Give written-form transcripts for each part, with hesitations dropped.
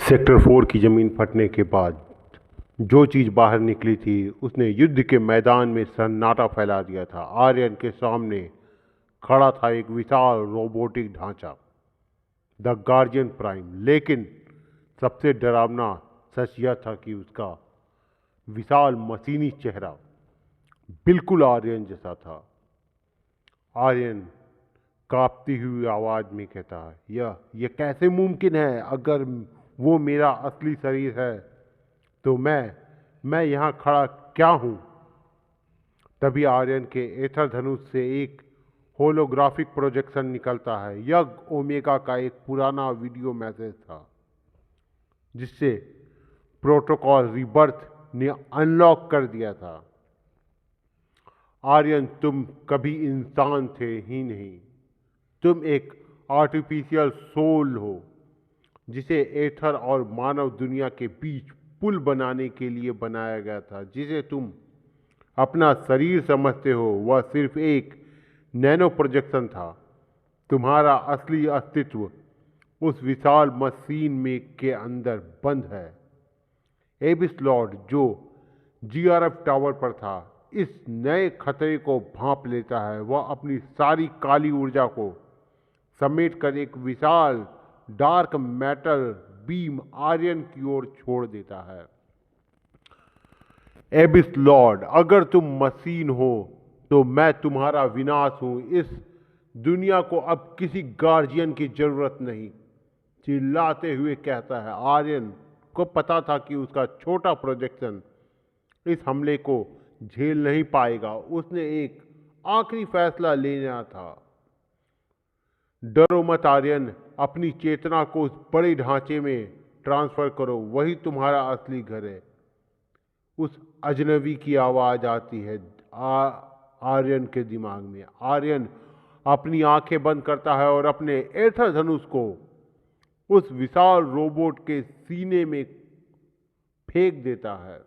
Sector 4 की ज़मीन फटने के बाद जो चीज़ बाहर निकली थी उसने युद्ध के मैदान में सन्नाटा फैला दिया था। आर्यन के सामने खड़ा था एक विशाल रोबोटिक ढांचा, द गार्जियन प्राइम। लेकिन सबसे डरावना सच यह था कि उसका विशाल मशीनी चेहरा बिल्कुल आर्यन जैसा था। आर्यन कांपती हुई आवाज़ में कहता है, यह कैसे मुमकिन है? अगर वो मेरा असली शरीर है तो मैं यहाँ खड़ा क्या हूँ? तभी आर्यन के एथर धनुष से एक होलोग्राफिक प्रोजेक्शन निकलता है। यह ओमेगा का एक पुराना वीडियो मैसेज था जिससे प्रोटोकॉल रिबर्थ ने अनलॉक कर दिया था। आर्यन, तुम कभी इंसान थे ही नहीं, तुम एक आर्टिफिशियल सोल हो जिसे एथर और मानव दुनिया के बीच पुल बनाने के लिए बनाया गया था। जिसे तुम अपना शरीर समझते हो वह सिर्फ एक नैनो प्रोजेक्शन था। तुम्हारा असली अस्तित्व उस विशाल मशीन में के अंदर बंद है। एबिस लॉर्ड जो जीआरएफ टावर पर था इस नए खतरे को भांप लेता है। वह अपनी सारी काली ऊर्जा को समेटकर एक विशाल डार्क मेटल बीम आर्यन की ओर छोड़ देता है। एबिस लॉर्ड, अगर तुम मशीन हो तो मैं तुम्हारा विनाश हूं। इस दुनिया को अब किसी गार्जियन की जरूरत नहीं, चिल्लाते हुए कहता है। आर्यन को पता था कि उसका छोटा प्रोजेक्शन इस हमले को झेल नहीं पाएगा। उसने एक आखिरी फैसला लेना था। डरो मत आर्यन, अपनी चेतना को उस बड़े ढांचे में ट्रांसफर करो, वही तुम्हारा असली घर है। उस अजनबी की आवाज आती है आर्यन के दिमाग में। आर्यन अपनी आंखें बंद करता है और अपने एथर धनुष को उस विशाल रोबोट के सीने में फेंक देता है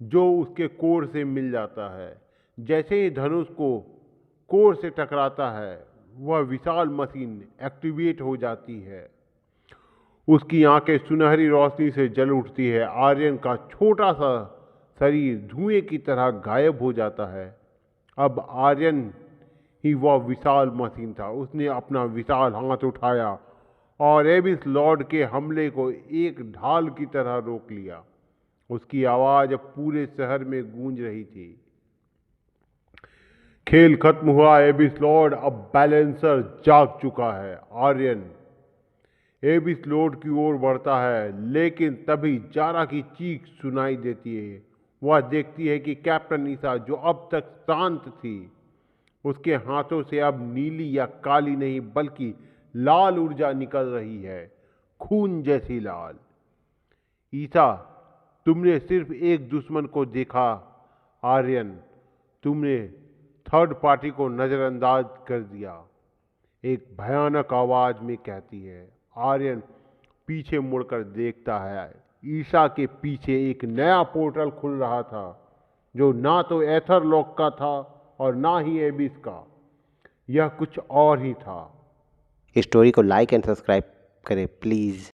जो उसके कोर से मिल जाता है। जैसे ही धनुष को कोर से टकराता है वह विशाल मशीन एक्टिवेट हो जाती है। उसकी आंखें सुनहरी रोशनी से जल उठती है। आर्यन का छोटा सा शरीर धुएं की तरह गायब हो जाता है। अब आर्यन ही वह विशाल मशीन था। उसने अपना विशाल हाथ उठाया और एबिस लॉर्ड के हमले को एक ढाल की तरह रोक लिया। उसकी आवाज अब पूरे शहर में गूंज रही थी। खेल खत्म हुआ एबिस लॉर्ड, अब बैलेंसर जाग चुका है। आर्यन एबिस लॉर्ड की ओर बढ़ता है, लेकिन तभी जारा की चीख सुनाई देती है। वह देखती है कि कैप्टन ईसा, जो अब तक शांत थी, उसके हाथों से अब नीली या काली नहीं बल्कि लाल ऊर्जा निकल रही है, खून जैसी लाल। ईसा, तुमने सिर्फ एक दुश्मन को देखा आर्यन, तुमने थर्ड पार्टी को नजरअंदाज कर दिया, एक भयानक आवाज में कहती है। आर्यन पीछे मुड़कर देखता है। ईसा के पीछे एक नया पोर्टल खुल रहा था जो ना तो एथर लॉक का था और ना ही एबिस का। यह कुछ और ही था। स्टोरी को लाइक एंड सब्सक्राइब करें प्लीज़।